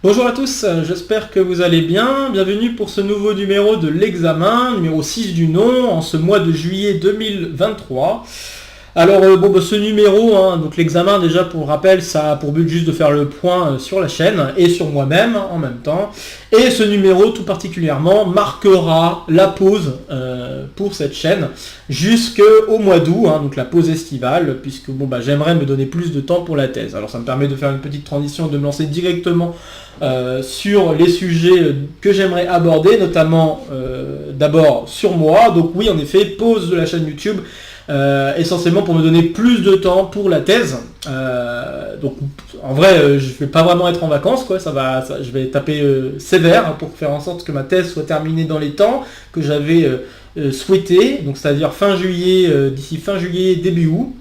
Bonjour à tous, j'espère que vous allez bien. Bienvenue pour ce nouveau numéro de l'examen, numéro 6 du nom, en ce mois de juillet 2023. Alors ce numéro, donc l'examen déjà pour rappel, ça a pour but juste de faire le point sur la chaîne et sur moi-même en même temps. Et ce numéro tout particulièrement marquera la pause pour cette chaîne jusqu'au mois d'août, donc la pause estivale, puisque j'aimerais me donner plus de temps pour la thèse. Alors ça me permet de faire une petite transition, de me lancer directement sur les sujets que j'aimerais aborder, notamment d'abord sur moi. Donc oui, en effet, pause de la chaîne YouTube. Essentiellement pour me donner plus de temps pour la thèse. Donc en vrai je vais pas vraiment être en vacances quoi, je vais taper sévère pour faire en sorte que ma thèse soit terminée dans les temps que j'avais souhaité, donc c'est-à-dire fin juillet, d'ici fin juillet, début août.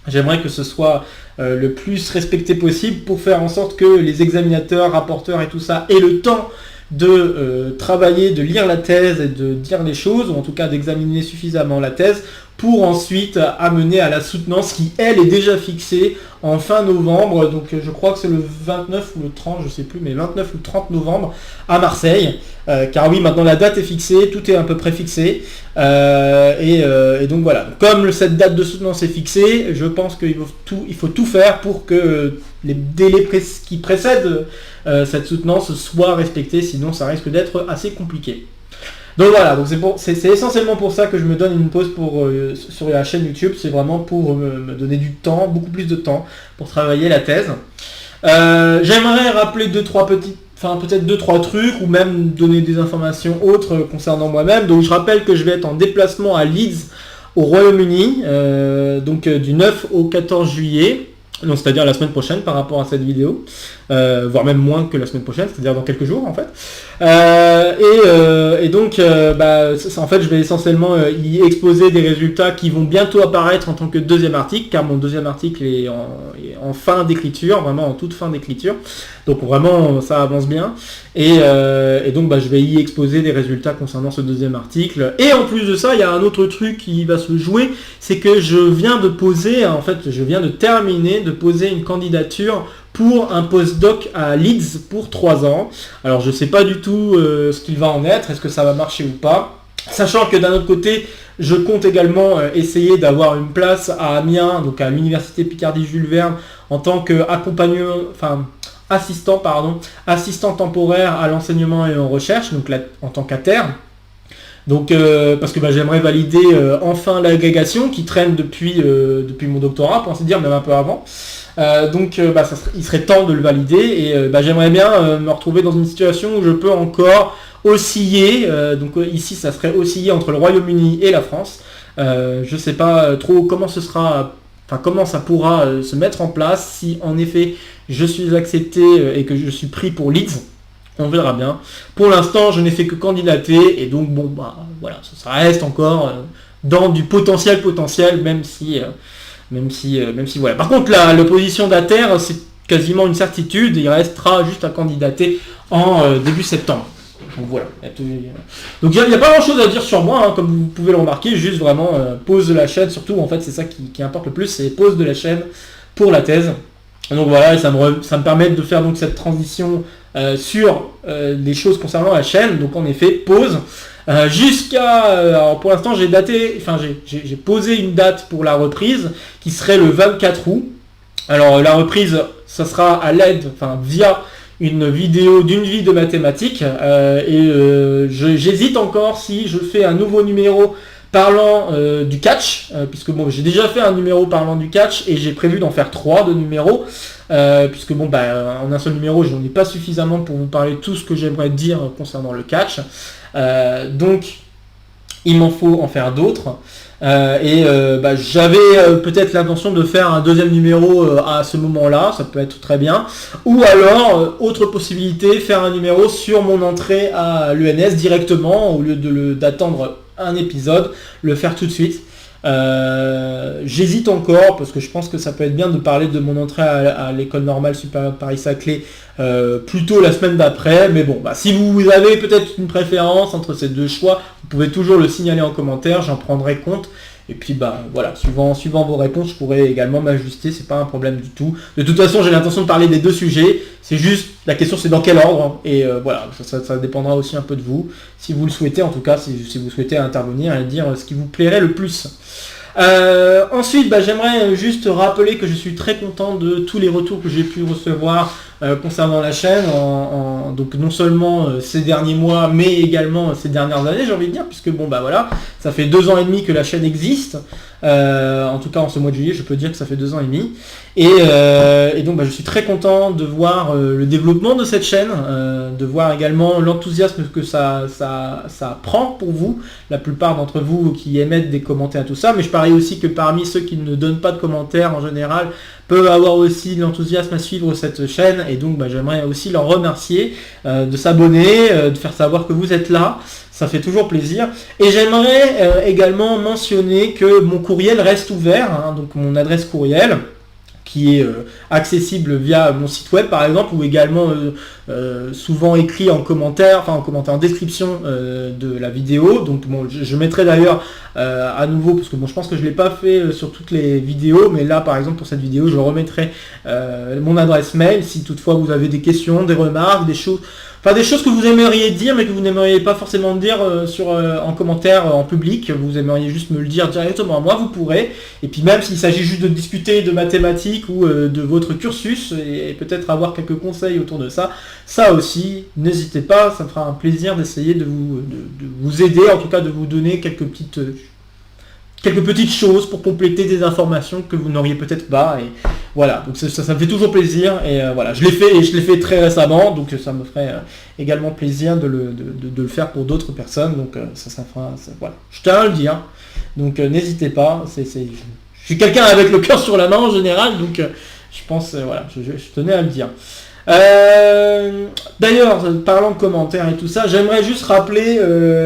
J'aimerais que ce soit le plus respecté possible pour faire en sorte que les examinateurs, rapporteurs et tout ça aient le temps de travailler, de lire la thèse et de dire les choses, ou en tout cas d'examiner suffisamment la thèse pour ensuite amener à la soutenance qui elle est déjà fixée en fin novembre, donc je crois que c'est le 29 ou le 30, je sais plus, mais 29 ou 30 novembre à Marseille, car oui, maintenant la date est fixée, tout est à peu près fixé, et donc voilà, comme cette date de soutenance est fixée, je pense qu'il faut tout faire pour que les délais qui précèdent cette soutenance soient respectés, sinon ça risque d'être assez compliqué. Donc voilà, donc c'est essentiellement pour ça que je me donne une pause sur la chaîne YouTube, c'est vraiment pour me donner du temps, beaucoup plus de temps pour travailler la thèse. J'aimerais rappeler peut-être 2-3 trucs, ou même donner des informations autres concernant moi-même. Donc je rappelle que je vais être en déplacement à Leeds, au Royaume-Uni, du 9 au 14 juillet. Donc c'est-à-dire la semaine prochaine par rapport à cette vidéo, voire même moins que la semaine prochaine, c'est-à-dire dans quelques jours en fait. En fait je vais essentiellement y exposer des résultats qui vont bientôt apparaître en tant que deuxième article, car mon deuxième article est en fin d'écriture, vraiment en toute fin d'écriture. Donc vraiment ça avance bien. Je vais y exposer des résultats concernant ce deuxième article. Et en plus de ça, il y a un autre truc qui va se jouer, c'est que je viens de terminer de poser une candidature pour un postdoc à Leeds pour 3 ans. Alors je ne sais pas du tout ce qu'il va en être, est-ce que ça va marcher ou pas. Sachant que d'un autre côté, je compte également essayer d'avoir une place à Amiens, donc à l'université Picardie-Jules Verne, en tant assistant temporaire à l'enseignement et en recherche, donc là, en tant qu'ATER. Donc parce que j'aimerais valider enfin l'agrégation qui traîne depuis mon doctorat, pour ainsi dire, même un peu avant. Il serait temps de le valider, et j'aimerais bien me retrouver dans une situation où je peux encore osciller. Ici ça serait osciller entre le Royaume-Uni et la France. Je sais pas trop comment ça pourra se mettre en place si en effet je suis accepté et que je suis pris pour Leeds. On verra bien. Pour l'instant, je n'ai fait que candidater, et donc voilà, ça reste encore dans du potentiel, même si voilà. Par contre, la position d'ATER, c'est quasiment une certitude. Il restera juste à candidater en début septembre. Donc voilà. Donc il n'y a pas grand chose à dire sur moi, comme vous pouvez le remarquer, juste vraiment pause de la chaîne, surtout en fait c'est ça qui importe le plus, c'est pause de la chaîne pour la thèse. Donc voilà, et ça me permet de faire donc cette transition sur les choses concernant la chaîne. Donc en effet, pause. Alors pour l'instant j'ai posé une date pour la reprise qui serait le 24 août. Alors la reprise, ça sera via une vidéo d'une vie de mathématiques, j'hésite encore si je fais un nouveau numéro parlant du catch, puisque j'ai déjà fait un numéro parlant du catch et j'ai prévu d'en faire 3 de numéros, puisque en un seul numéro j'en ai pas suffisamment pour vous parler tout ce que j'aimerais dire concernant le catch, donc il m'en faut en faire d'autres. J'avais peut-être l'intention de faire un deuxième numéro à ce moment-là, ça peut être très bien. Ou alors, autre possibilité, faire un numéro sur mon entrée à l'ENS directement, au lieu d'attendre un épisode, le faire tout de suite. J'hésite encore, parce que je pense que ça peut être bien de parler de mon entrée à l'école normale supérieure de Paris-Saclay plutôt la semaine d'après, mais si vous avez peut-être une préférence entre ces deux choix, vous pouvez toujours le signaler en commentaire, j'en prendrai compte, Et puis voilà, suivant vos réponses, je pourrais également m'ajuster, c'est pas un problème du tout. De toute façon, j'ai l'intention de parler des 2 sujets, c'est juste, la question c'est dans quel ordre, et voilà, ça dépendra aussi un peu de vous, si vous le souhaitez, en tout cas, si vous souhaitez intervenir et dire ce qui vous plairait le plus. Ensuite, j'aimerais juste rappeler que je suis très content de tous les retours que j'ai pu recevoir concernant la chaîne, donc non seulement ces derniers mois, mais également ces dernières années, j'ai envie de dire, puisque voilà, ça fait 2 ans et demi que la chaîne existe. En tout cas, en ce mois de juillet, je peux dire que ça fait 2 ans et demi. Et donc, je suis très content de voir le développement de cette chaîne, de voir également l'enthousiasme que ça prend pour vous, la plupart d'entre vous qui émettent des commentaires, tout ça. Mais je parie aussi que parmi ceux qui ne donnent pas de commentaires, en général, peuvent avoir aussi l'enthousiasme à suivre cette chaîne. Et donc, j'aimerais aussi leur remercier de s'abonner, de faire savoir que vous êtes là. Ça fait toujours plaisir. Et j'aimerais également mentionner que mon courriel reste ouvert, donc mon adresse courriel, qui est accessible via mon site web par exemple, ou également souvent écrit en commentaire, en description de la vidéo. Donc je mettrai d'ailleurs à nouveau, parce que je pense que je ne l'ai pas fait sur toutes les vidéos, mais là par exemple pour cette vidéo, je remettrai mon adresse mail si toutefois vous avez des questions, des remarques, des choses que vous aimeriez dire mais que vous n'aimeriez pas forcément dire en commentaire en public, vous aimeriez juste me le dire directement à moi, vous pourrez. Et puis même s'il s'agit juste de discuter de mathématiques ou de votre cursus et peut-être avoir quelques conseils autour de ça, ça aussi, n'hésitez pas, ça me fera un plaisir d'essayer de vous aider, en tout cas de vous donner quelques petites choses pour compléter des informations que vous n'auriez peut-être pas. Et voilà, donc ça me fait toujours plaisir. Et voilà, je l'ai fait très récemment, donc ça me ferait également plaisir de le faire pour d'autres personnes. Donc voilà, je tiens à le dire. Donc n'hésitez pas. Je suis quelqu'un avec le cœur sur la main en général, donc je pense, voilà, je tenais à le dire. D'ailleurs, parlant de commentaires et tout ça, j'aimerais juste rappeler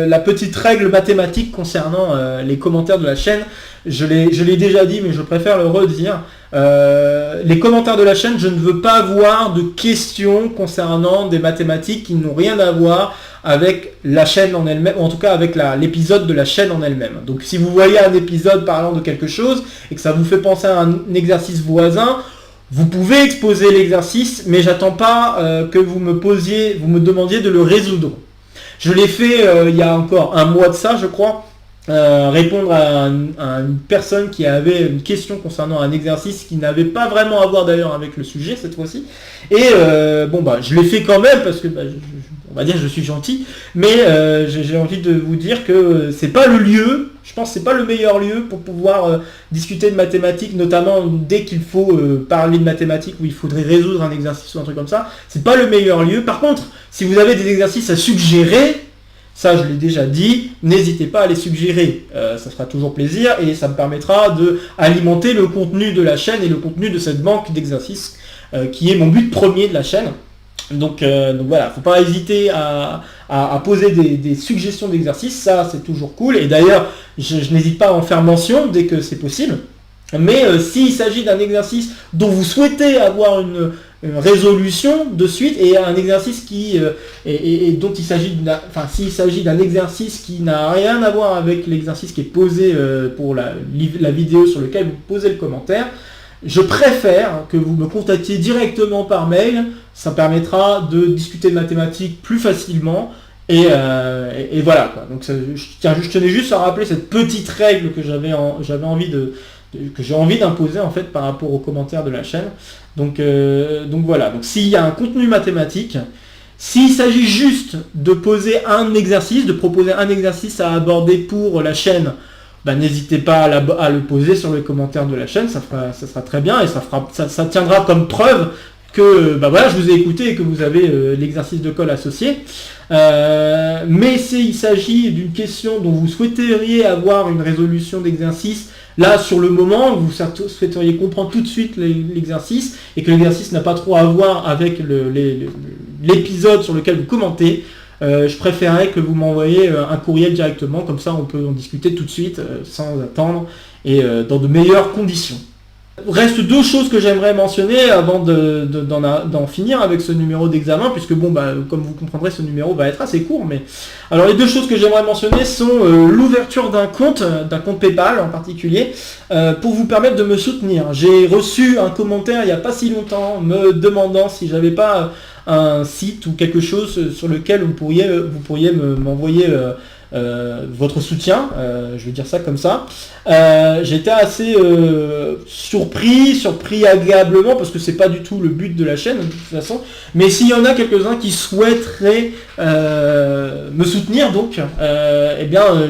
la petite règle mathématique concernant les commentaires de la chaîne. Je l'ai déjà dit, mais je préfère le redire. Les commentaires de la chaîne, je ne veux pas avoir de questions concernant des mathématiques qui n'ont rien à voir avec la chaîne en elle-même, ou en tout cas avec l'épisode de la chaîne en elle-même. Donc si vous voyez un épisode parlant de quelque chose et que ça vous fait penser à un exercice voisin, vous pouvez exposer l'exercice, mais j'attends pas que vous me demandiez de le résoudre. Je l'ai fait il y a encore un mois de ça, je crois, répondre à une personne qui avait une question concernant un exercice qui n'avait pas vraiment à voir d'ailleurs avec le sujet cette fois-ci. Et je l'ai fait quand même parce que on va dire je suis gentil, mais j'ai envie de vous dire que c'est pas le lieu. Je pense que c'est pas le meilleur lieu pour pouvoir discuter de mathématiques, notamment dès qu'il faut parler de mathématiques où il faudrait résoudre un exercice ou un truc comme ça. C'est pas le meilleur lieu. Par contre, si vous avez des exercices à suggérer, ça je l'ai déjà dit, n'hésitez pas à les suggérer. Ça fera toujours plaisir et ça me permettra de alimenter le contenu de la chaîne et le contenu de cette banque d'exercices qui est mon but premier de la chaîne. Donc voilà, faut pas hésiter à poser des suggestions d'exercices, ça c'est toujours cool. Et d'ailleurs, je n'hésite pas à en faire mention dès que c'est possible. Mais s'il s'agit d'un exercice dont vous souhaitez avoir une résolution de suite, et un exercice dont il s'agit s'il s'agit d'un exercice qui n'a rien à voir avec l'exercice qui est posé pour la vidéo sur laquelle vous posez le commentaire, je préfère que vous me contactiez directement par mail, ça permettra de discuter de mathématiques plus facilement, et voilà quoi. Donc je tenais juste à rappeler cette petite règle que j'ai envie d'imposer en fait par rapport aux commentaires de la chaîne. Donc voilà, donc s'il y a un contenu mathématique, s'il s'agit juste de poser un exercice, de proposer un exercice à aborder pour la chaîne, n'hésitez pas à le poser sur les commentaires de la chaîne, ça sera très bien et ça tiendra comme preuve que je vous ai écouté et que vous avez l'exercice de colle associé. Mais s'il s'agit d'une question dont vous souhaiteriez avoir une résolution d'exercice, là sur le moment, vous souhaiteriez comprendre tout de suite l'exercice et que l'exercice n'a pas trop à voir avec l'épisode sur lequel vous commentez, je préférerais que vous m'envoyiez un courriel directement, comme ça on peut en discuter tout de suite sans attendre et dans de meilleures conditions. Reste deux choses que j'aimerais mentionner avant d'en finir avec ce numéro d'examen, puisque bon, comme vous comprendrez, ce numéro va être assez court. Mais alors les deux choses que j'aimerais mentionner sont l'ouverture d'un compte PayPal en particulier, pour vous permettre de me soutenir. J'ai reçu un commentaire il n'y a pas si longtemps me demandant si j'avais pas un site ou quelque chose sur lequel vous pourriez m'envoyer votre soutien, je vais dire ça comme ça. J'étais assez surpris agréablement, parce que c'est pas du tout le but de la chaîne de toute façon, mais s'il y en a quelques-uns qui souhaiteraient me soutenir, donc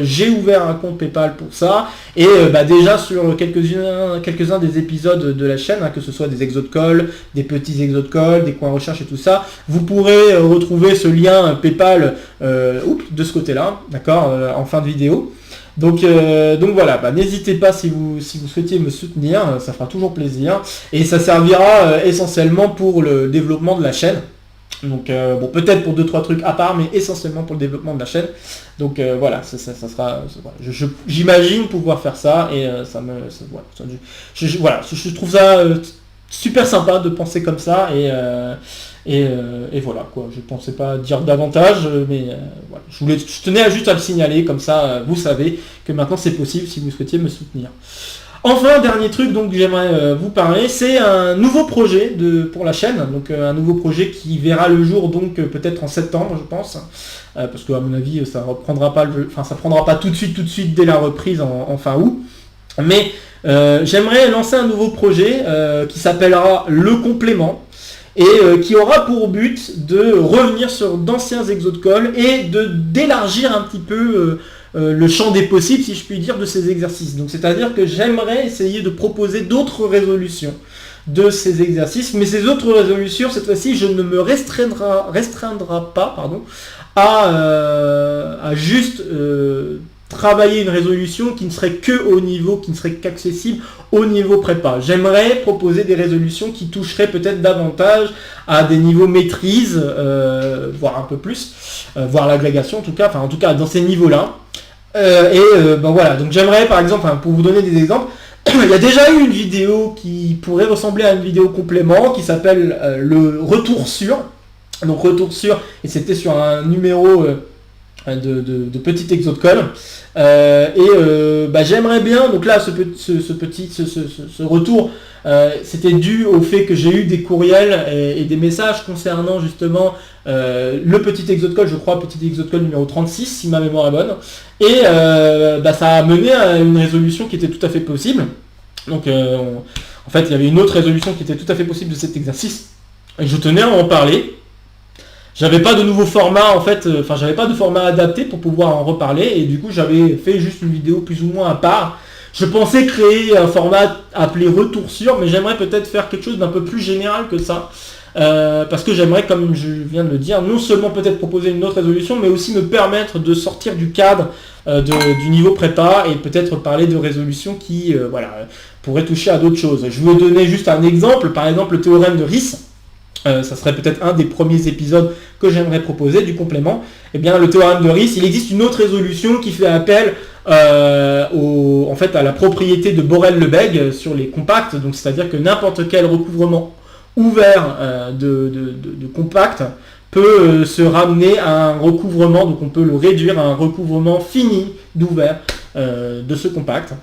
j'ai ouvert un compte PayPal pour ça, et déjà sur quelques-uns des épisodes de la chaîne, que ce soit des exos de colle, des petits exos de colle, des coins recherche et tout ça, vous pourrez retrouver ce lien PayPal de ce côté-là, d'accord, en fin de vidéo. Donc voilà, n'hésitez pas si vous souhaitiez me soutenir, ça fera toujours plaisir, et ça servira essentiellement pour le développement de la chaîne. Donc peut-être pour 2-3 trucs à part, mais essentiellement pour le développement de la chaîne. Donc voilà, ça sera, j'imagine pouvoir faire ça, et je trouve ça super sympa de penser comme ça, et voilà quoi. Je pensais pas dire davantage, mais voilà. Je tenais juste à le signaler, comme ça vous savez que maintenant c'est possible si vous souhaitiez me soutenir. Enfin, dernier truc donc j'aimerais vous parler, c'est un nouveau projet pour la chaîne, donc un nouveau projet qui verra le jour donc peut-être en septembre, je pense, parce que à mon avis ça prendra pas tout de suite dès la reprise en fin août, mais j'aimerais lancer un nouveau projet qui s'appellera Le Complément, et qui aura pour but de revenir sur d'anciens exos de colle et d'élargir un petit peu le champ des possibles, si je puis dire, de ces exercices. Donc c'est-à-dire que j'aimerais essayer de proposer d'autres résolutions de ces exercices, mais ces autres résolutions, cette fois-ci, je ne me restreindra pas à juste travailler une résolution qui ne serait qui ne serait qu'accessible au niveau prépa. J'aimerais proposer des résolutions qui toucheraient peut-être davantage à des niveaux maîtrise, voire un peu plus, voire l'agrégation en tout cas dans ces niveaux-là. Voilà, donc j'aimerais par exemple, pour vous donner des exemples, il y a déjà eu une vidéo qui pourrait ressembler à une vidéo complément qui s'appelle le retour sûr. Donc retour sûr, et c'était sur un numéro de petit exo de colle, j'aimerais bien, donc là ce retour c'était dû au fait que j'ai eu des courriels et des messages concernant justement le petit exo de colle, je crois petit exo de colle numéro 36 si ma mémoire est bonne, et ça a mené à une résolution qui était tout à fait possible. Donc en fait il y avait une autre résolution qui était tout à fait possible de cet exercice, et je tenais à en parler. J'avais pas de nouveau format j'avais pas de format adapté pour pouvoir en reparler, et du coup j'avais fait juste une vidéo plus ou moins à part. Je pensais créer un format appelé retour sûr, mais j'aimerais peut-être faire quelque chose d'un peu plus général que ça, parce que j'aimerais, comme je viens de le dire, non seulement peut-être proposer une autre résolution, mais aussi me permettre de sortir du cadre du niveau prépa, et peut-être parler de résolutions qui pourraient toucher à d'autres choses. Je vais vous donner juste un exemple, par exemple le théorème de Riss. Ça serait peut-être un des premiers épisodes que j'aimerais proposer du complément. Le théorème de Riss, il existe une autre résolution qui fait appel à la propriété de Borel-Lebesgue sur les compacts, donc c'est-à-dire que n'importe quel recouvrement ouvert de compact peut se ramener à un recouvrement, donc on peut le réduire à un recouvrement fini d'ouvert de ce compact.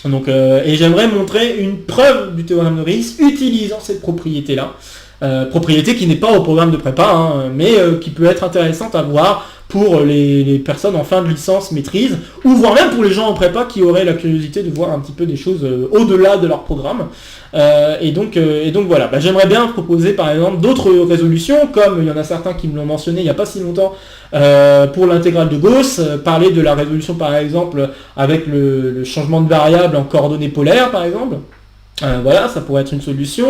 Donc, et j'aimerais montrer une preuve du théorème de Riss utilisant cette propriété-là. Propriété qui n'est pas au programme de prépa, mais qui peut être intéressante à voir pour les personnes en fin de licence maîtrise, ou voire même pour les gens en prépa qui auraient la curiosité de voir un petit peu des choses au-delà de leur programme. Et donc voilà, j'aimerais bien proposer par exemple d'autres résolutions, comme il y en a certains qui me l'ont mentionné il n'y a pas si longtemps, pour l'intégrale de Gauss, parler de la résolution par exemple avec le changement de variable en coordonnées polaires par exemple. Ça pourrait être une solution.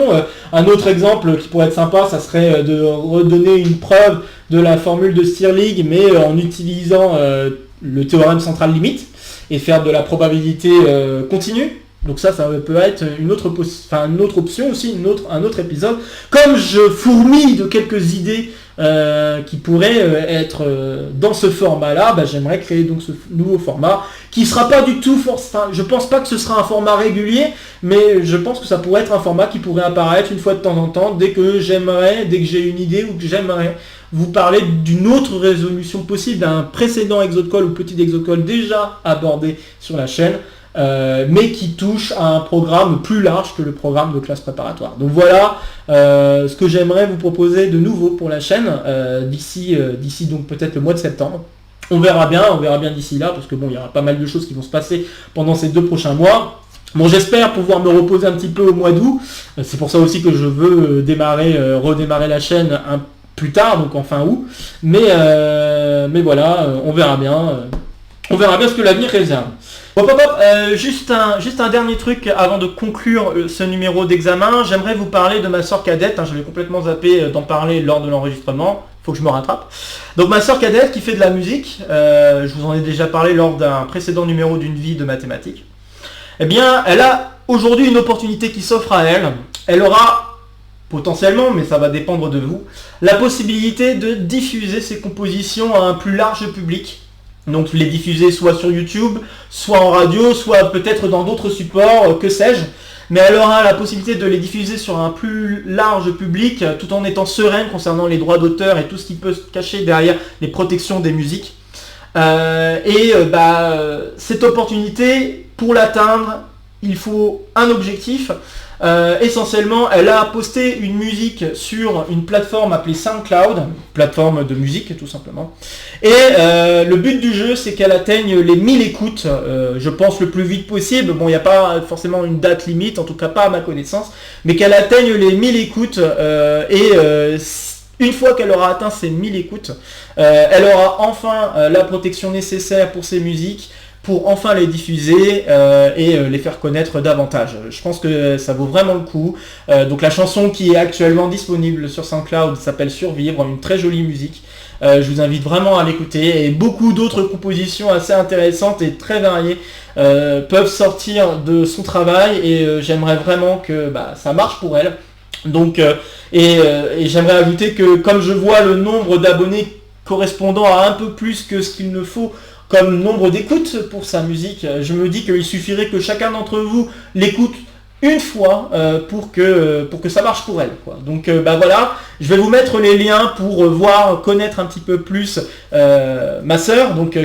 Un autre exemple qui pourrait être sympa, ça serait de redonner une preuve de la formule de Stirling, mais en utilisant le théorème central limite, et faire de la probabilité continue. Donc ça peut être une autre option aussi, un autre épisode. Comme je fourmille de quelques idées qui pourraient être dans ce format-là, j'aimerais créer donc ce nouveau format qui sera pas du tout je pense pas que ce sera un format régulier, mais je pense que ça pourrait être un format qui pourrait apparaître une fois de temps en temps dès que j'ai une idée ou que j'aimerais vous parler d'une autre résolution possible, d'un précédent Exocall ou petit Exocall déjà abordé sur la chaîne. Mais qui touche à un programme plus large que le programme de classe préparatoire. Donc voilà ce que j'aimerais vous proposer de nouveau pour la chaîne d'ici donc peut-être le mois de septembre. On verra bien d'ici là, parce que bon, il y aura pas mal de choses qui vont se passer pendant ces 2 prochains mois. Bon, j'espère pouvoir me reposer un petit peu au mois d'août. C'est pour ça aussi que je veux redémarrer la chaîne plus tard, donc en fin août. Mais voilà, on verra bien ce que l'avenir réserve. Juste un dernier truc avant de conclure ce numéro d'examen. J'aimerais vous parler de ma sœur cadette. J'avais complètement zappé d'en parler lors de l'enregistrement. Faut que je me rattrape. Donc ma sœur cadette qui fait de la musique, je vous en ai déjà parlé lors d'un précédent numéro d'une vie de mathématiques. Eh bien, elle a aujourd'hui une opportunité qui s'offre à elle. Elle aura potentiellement, mais ça va dépendre de vous, la possibilité de diffuser ses compositions à un plus large public. Donc les diffuser soit sur YouTube, soit en radio, soit peut-être dans d'autres supports, que sais-je. Mais elle aura la possibilité de les diffuser sur un plus large public, tout en étant sereine concernant les droits d'auteur et tout ce qui peut se cacher derrière les protections des musiques. Cette opportunité, pour l'atteindre, il faut un objectif. Essentiellement, elle a posté une musique sur une plateforme appelée SoundCloud, plateforme de musique tout simplement. Et le but du jeu, c'est qu'elle atteigne les 1000 écoutes, je pense le plus vite possible. Bon, il n'y a pas forcément une date limite, en tout cas pas à ma connaissance, mais qu'elle atteigne les 1000 écoutes une fois qu'elle aura atteint ces 1000 écoutes, elle aura enfin la protection nécessaire pour ses musiques, pour enfin les diffuser et les faire connaître davantage. Je pense que ça vaut vraiment le coup. Donc la chanson qui est actuellement disponible sur SoundCloud s'appelle Survivre, une très jolie musique. Je vous invite vraiment à l'écouter, et beaucoup d'autres compositions assez intéressantes et très variées peuvent sortir de son travail, et j'aimerais vraiment que ça marche pour elle. Donc, et j'aimerais ajouter que comme je vois le nombre d'abonnés correspondant à un peu plus que ce qu'il ne faut comme nombre d'écoutes pour sa musique, je me dis qu'il suffirait que chacun d'entre vous l'écoute une fois pour que ça marche pour elle, quoi. Donc voilà, je vais vous mettre les liens pour connaître un petit peu plus ma sœur, donc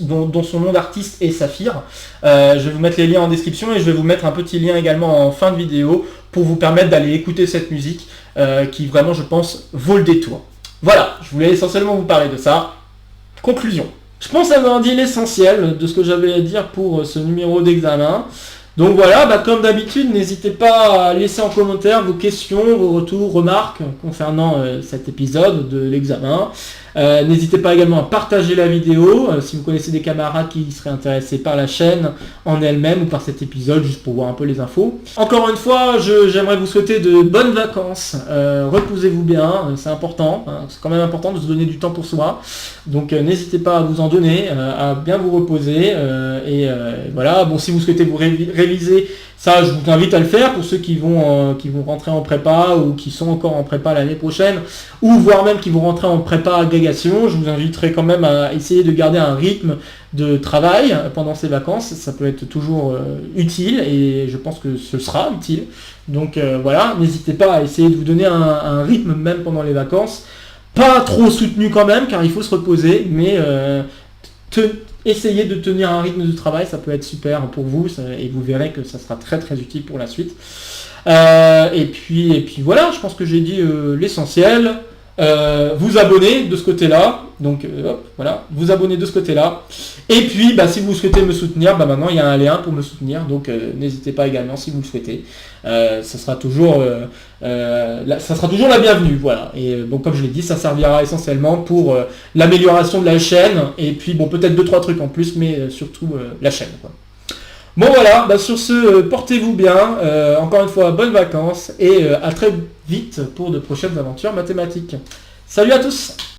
dont son nom d'artiste est Saphir. Je vais vous mettre les liens en description, et je vais vous mettre un petit lien également en fin de vidéo pour vous permettre d'aller écouter cette musique qui vraiment, je pense, vaut le détour. Voilà, je voulais essentiellement vous parler de ça. Conclusion. Je pense avoir dit l'essentiel de ce que j'avais à dire pour ce numéro d'examen. Donc voilà, comme d'habitude, n'hésitez pas à laisser en commentaire vos questions, vos retours, remarques concernant cet épisode de l'examen. N'hésitez pas également à partager la vidéo si vous connaissez des camarades qui seraient intéressés par la chaîne en elle-même ou par cet épisode, juste pour voir un peu les infos. Encore une fois, j'aimerais vous souhaiter de bonnes vacances. Reposez-vous bien, c'est important. C'est quand même important de se donner du temps pour soi. Donc n'hésitez pas à vous en donner, à bien vous reposer. Voilà, bon, si vous souhaitez vous réviser, ça, je vous invite à le faire pour ceux qui vont rentrer en prépa ou qui sont encore en prépa l'année prochaine, ou voire même qui vont rentrer en prépa agrégation. Je vous inviterai quand même à essayer de garder un rythme de travail pendant ces vacances. Ça peut être toujours utile, et je pense que ce sera utile. Donc voilà, n'hésitez pas à essayer de vous donner un rythme même pendant les vacances. Pas trop soutenu quand même, car il faut se reposer, mais essayez de tenir un rythme de travail, ça peut être super pour vous, et vous verrez que ça sera très très utile pour la suite. Et puis voilà, je pense que j'ai dit l'essentiel. Vous abonner de ce côté-là, donc voilà, vous abonner de ce côté-là. Et puis si vous souhaitez me soutenir, maintenant il y a un lien pour me soutenir, donc n'hésitez pas également si vous le souhaitez. Ça sera toujours la bienvenue, voilà. Et bon, comme je l'ai dit, ça servira essentiellement pour l'amélioration de la chaîne, et puis bon, peut-être 2-3 trucs en plus, mais surtout la chaîne, quoi. Bon voilà, sur ce, portez-vous bien, encore une fois, bonnes vacances, et à très vite pour de prochaines aventures mathématiques. Salut à tous!